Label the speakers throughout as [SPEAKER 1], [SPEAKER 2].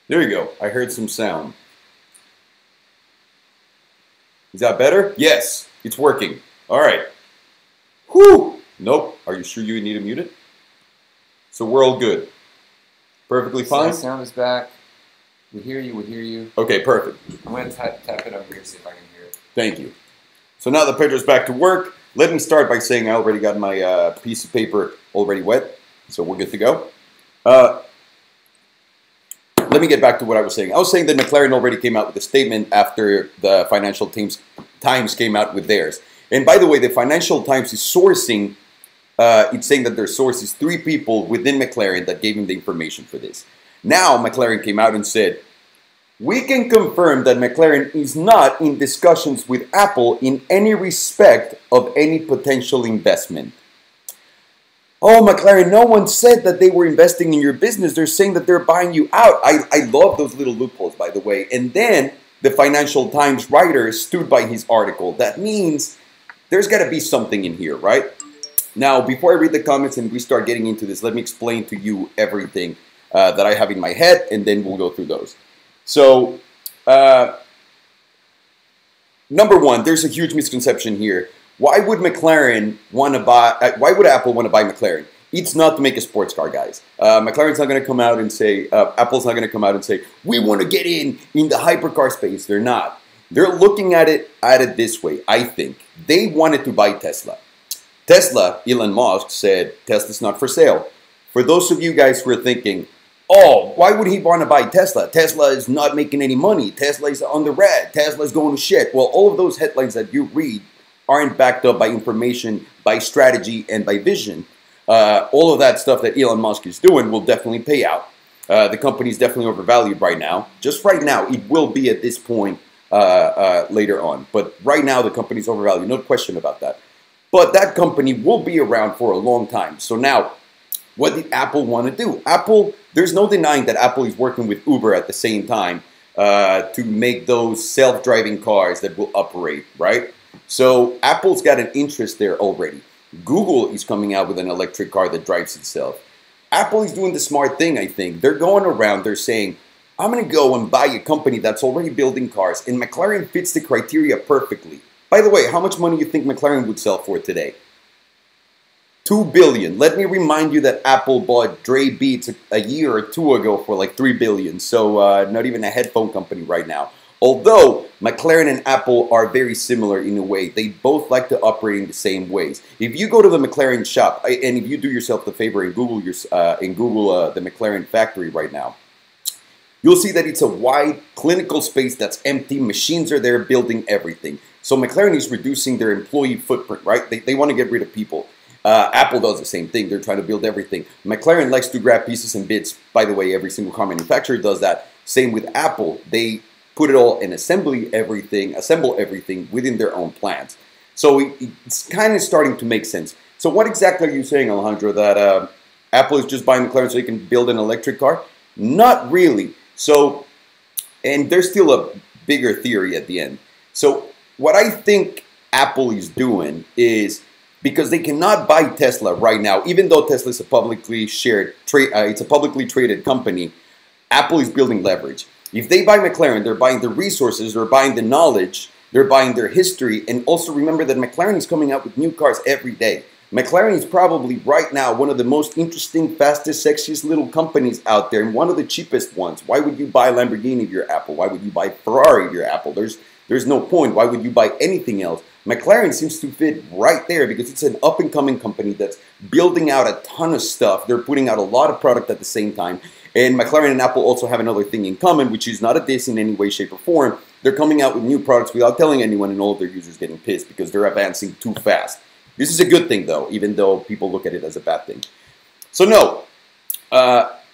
[SPEAKER 1] There you go. I heard some sound. Is that better? Yes, it's working. All right. Whew. Nope. Are you sure you need to mute it? So we're all good. Perfectly fine?
[SPEAKER 2] Sound is back. We hear you, we hear you.
[SPEAKER 1] Okay, perfect.
[SPEAKER 2] I'm going to tap it over here, see if I can hear it.
[SPEAKER 1] Thank you. So now that Pedro's back to work, let me start by saying I already got my piece of paper already wet, so we're good to go. Let me get back to what I was saying. I was saying that McLaren already came out with a statement after the Financial Times came out with theirs. And by the way, the Financial Times is sourcing, it's saying that their source is 3 people within McLaren that gave him the information for this. Now McLaren came out and said, we can confirm that McLaren is not in discussions with Apple in any respect of any potential investment. Oh, McLaren, no one said that they were investing in your business. They're saying that they're buying you out. I love those little loopholes, by the way. And then the Financial Times writer stood by his article. That means there's got to be something in here, right? Now, before I read the comments and we start getting into this, let me explain to you everything that I have in my head, and then we'll go through those. So, number one, there's a huge misconception here. Why would McLaren want to buy? Why would Apple want to buy McLaren? It's not to make a sports car, guys. McLaren's not going to come out and say, Apple's not going to come out and say, we want to get in the hypercar space. They're not. They're looking at it this way, I think. They wanted to buy Tesla. Tesla, Elon Musk said, Tesla's not for sale. For those of you guys who are thinking, oh, why would he want to buy Tesla? Tesla is not making any money. Tesla is on the red. Tesla is going to shit. Well, all of those headlines that you read aren't backed up by information, by strategy, and by vision. All of that stuff that Elon Musk is doing will definitely pay out. The company is definitely overvalued right now. Just right now, it will be at this point later on. But right now, the company is overvalued. No question about that. But that company will be around for a long time. So now, what did Apple want to do? Apple, there's no denying that Apple is working with Uber at the same time to make those self-driving cars that will operate, right? So Apple's got an interest there already. Google is coming out with an electric car that drives itself. Apple is doing the smart thing, I think. They're going around, they're saying, I'm going to go and buy a company that's already building cars, and McLaren fits the criteria perfectly. By the way, how much money do you think McLaren would sell for today? $2 billion. Let me remind you that Apple bought Dre Beats a year or 2 ago for like $3 billion. So not even a headphone company right now. Although McLaren and Apple are very similar in a way. They both like to operate in the same ways. If you go to the McLaren shop, and if you do yourself the favor and Google the McLaren factory right now, you'll see that it's a wide clinical space that's empty. Machines are there building everything. So McLaren is reducing their employee footprint, right? They want to get rid of people. Apple does the same thing. They're trying to build everything. McLaren likes to grab pieces and bits. By the way, every single car manufacturer does that. Same with Apple. They put it all and assemble everything within their own plants. So it's kind of starting to make sense. So what exactly are you saying, Alejandro, that Apple is just buying McLaren so they can build an electric car? Not really. So, and there's still a bigger theory at the end. So what I think Apple is doing is, because they cannot buy Tesla right now, even though Tesla is a publicly it's a publicly traded company, Apple is building leverage. If they buy McLaren, they're buying the resources, they're buying the knowledge, they're buying their history, and also remember that McLaren is coming out with new cars every day. McLaren is probably right now one of the most interesting, fastest, sexiest little companies out there, and one of the cheapest ones. Why would you buy Lamborghini if you're Apple? Why would you buy Ferrari if you're Apple? There's no point. Why would you buy anything else? McLaren seems to fit right there because it's an up-and-coming company that's building out a ton of stuff. They're putting out a lot of product at the same time. And McLaren and Apple also have another thing in common, which is not a diss in any way, shape, or form. They're coming out with new products without telling anyone, and all of their users getting pissed because they're advancing too fast. This is a good thing, though, even though people look at it as a bad thing. So no,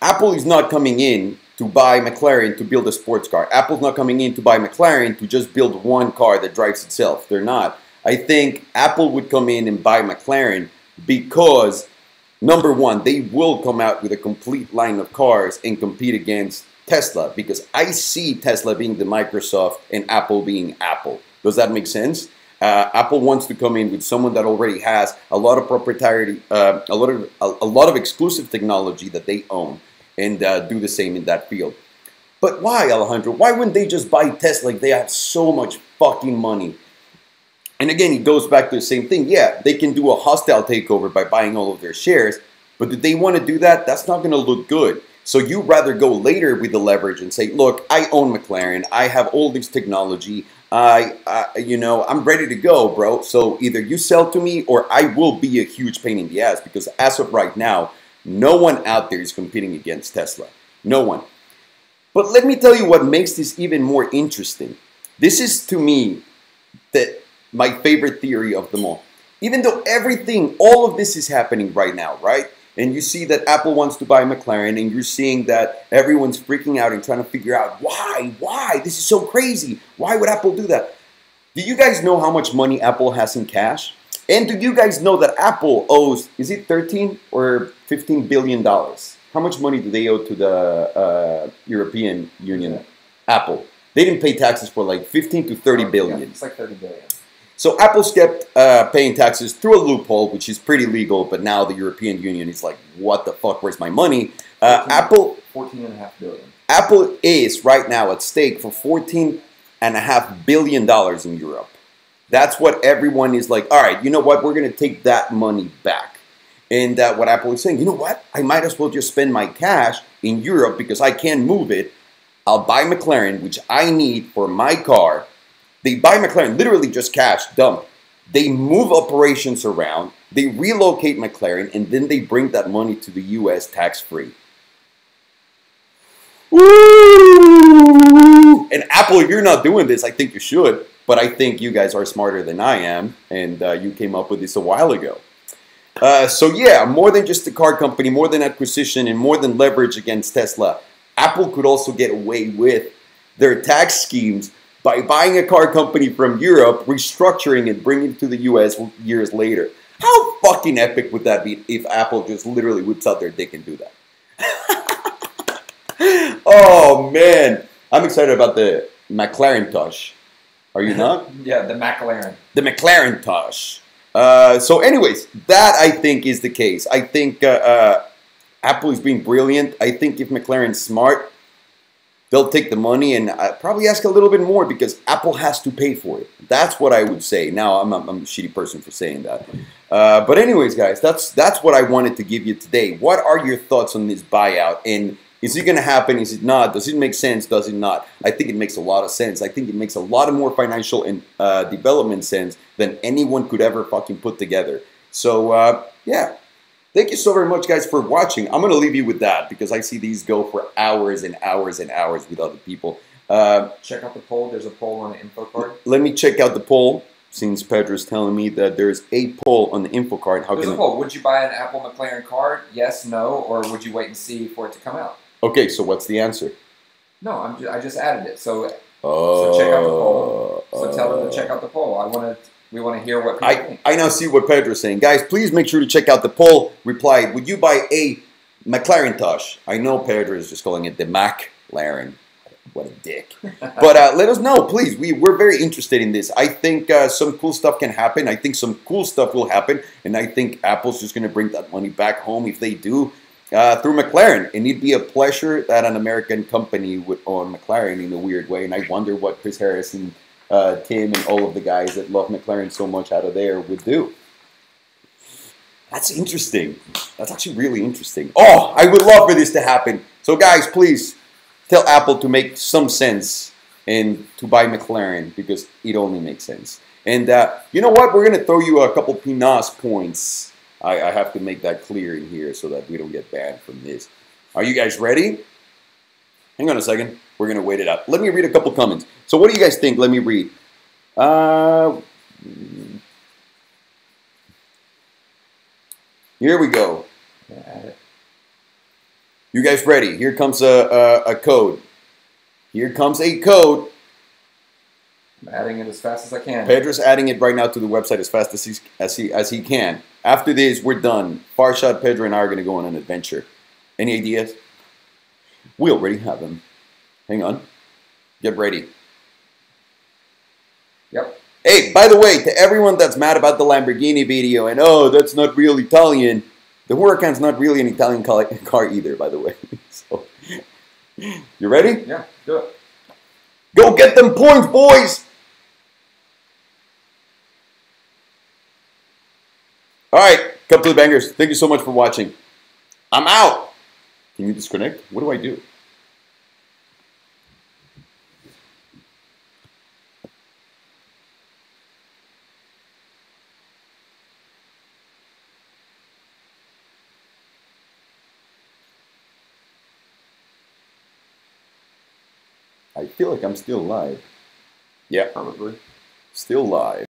[SPEAKER 1] Apple is not coming in to buy McLaren to build a sports car. Apple's not coming in to buy McLaren to just build one car that drives itself. They're not. I think Apple would come in and buy McLaren because, number one, they will come out with a complete line of cars and compete against Tesla, because I see Tesla being the Microsoft and Apple being Apple. Does that make sense? Apple wants to come in with someone that already has a lot of proprietary, a lot of exclusive technology that they own, and do the same in that field. But why, Alejandro? Why wouldn't they just buy Tesla? Like, they have so much fucking money. And again, it goes back to the same thing. Yeah, they can do a hostile takeover by buying all of their shares, but do they want to do that? That's not going to look good. So you'd rather go later with the leverage and say, look, I own McLaren. I have all this technology. I'm ready to go, bro. So either you sell to me or I will be a huge pain in the ass, because as of right now, no one out there is competing against Tesla. No one. But let me tell you what makes this even more interesting. This is, to me, my favorite theory of them all. Even though all of this is happening right now, right? And you see that Apple wants to buy McLaren, and you're seeing that everyone's freaking out and trying to figure out why? This is so crazy. Why would Apple do that? Do you guys know how much money Apple has in cash? And do you guys know that Apple owes, is it 13 or 15 billion dollars? How much money do they owe to the European Union? Yeah. Apple. They didn't pay taxes for like 15 to 30 billion. Yeah,
[SPEAKER 2] it's like 30 billion.
[SPEAKER 1] So Apple's kept paying taxes through a loophole, which is pretty legal, but now the European Union is like, what the fuck, where's my money? Apple... $14.5 billion. Apple is right now at stake for $14.5 billion in Europe. That's what everyone is like, all right, you know what, we're going to take that money back. And what Apple is saying, you know what, I might as well just spend my cash in Europe because I can't move it. I'll buy McLaren, which I need for my car. They buy McLaren, literally just cash, dump. They move operations around, they relocate McLaren, and then they bring that money to the US tax-free. Woo! And Apple, you're not doing this. I think you should, but I think you guys are smarter than I am, and you came up with this a while ago. So yeah, more than just a car company, more than acquisition, and more than leverage against Tesla, Apple could also get away with their tax schemes by buying a car company from Europe, restructuring it, bringing it to the US years later. How fucking epic would that be if Apple just literally whips out their dick and do that? Oh, man. I'm excited about the McLaren Tosh. Are you not?
[SPEAKER 2] Yeah, the McLaren.
[SPEAKER 1] The McLaren Tosh. So anyways, that I think is the case. I think Apple is being brilliant. I think if McLaren's smart, they'll take the money and probably ask a little bit more because Apple has to pay for it. That's what I would say. Now, I'm a shitty person for saying that. But anyways, guys, that's what I wanted to give you today. What are your thoughts on this buyout? And is it going to happen? Is it not? Does it make sense? Does it not? I think it makes a lot of sense. I think it makes a lot of more financial and development sense than anyone could ever fucking put together. So, yeah. Thank you so very much, guys, for watching. I'm going to leave you with that because I see these go for hours and hours and hours with other people.
[SPEAKER 2] Check out the poll. There's a poll on the info card.
[SPEAKER 1] Let me check out the poll since Pedro's telling me that there's a poll on the info card.
[SPEAKER 2] There's a poll. Would you buy an Apple McLaren car? Yes, no, or would you wait and see for it to come out?
[SPEAKER 1] Okay, so what's the answer?
[SPEAKER 2] No, I just added it. So check out the poll. So tell them to check out the poll. We want to hear what people think.
[SPEAKER 1] I now see what Pedro's saying. Guys, please make sure to check out the poll. Reply, would you buy a McLaren Tosh? I know Pedro is just calling it the McLaren. What a dick. But let us know, please. We're very interested in this. I think some cool stuff can happen. I think some cool stuff will happen. And I think Apple's just going to bring that money back home if they do through McLaren. And it'd be a pleasure that an American company would own McLaren in a weird way. And I wonder what Chris Harris and Tim and all of the guys that love McLaren so much out of there would do. That's interesting. That's actually really interesting. Oh, I would love for this to happen. So guys, please tell Apple to make some sense and to buy McLaren because it only makes sense. And you know what? We're going to throw you a couple PNOS points. I have to make that clear in here so that we don't get banned from this. Are you guys ready? Hang on a second. We're going to wait it out. Let me read a couple comments. So what do you guys think? Let me read. Here we go. You guys ready? Here comes a code. Here comes a code.
[SPEAKER 2] I'm adding it as fast as I can.
[SPEAKER 1] Pedro's adding it right now to the website as fast as he can. After this, we're done. Farshad, Pedro, and I are going to go on an adventure. Any ideas? We already have them. Hang on. Get ready.
[SPEAKER 2] Yep.
[SPEAKER 1] Hey, by the way, to everyone that's mad about the Lamborghini video and, oh, that's not real Italian, the Huracan's not really an Italian car either, by the way. So, You ready?
[SPEAKER 2] Yeah, do it.
[SPEAKER 1] Go get them points, boys! All right, come to the bangers. Thank you so much for watching. I'm out. Can you disconnect? What do I do? I feel like I'm still live. Yeah,
[SPEAKER 2] Probably.
[SPEAKER 1] still live.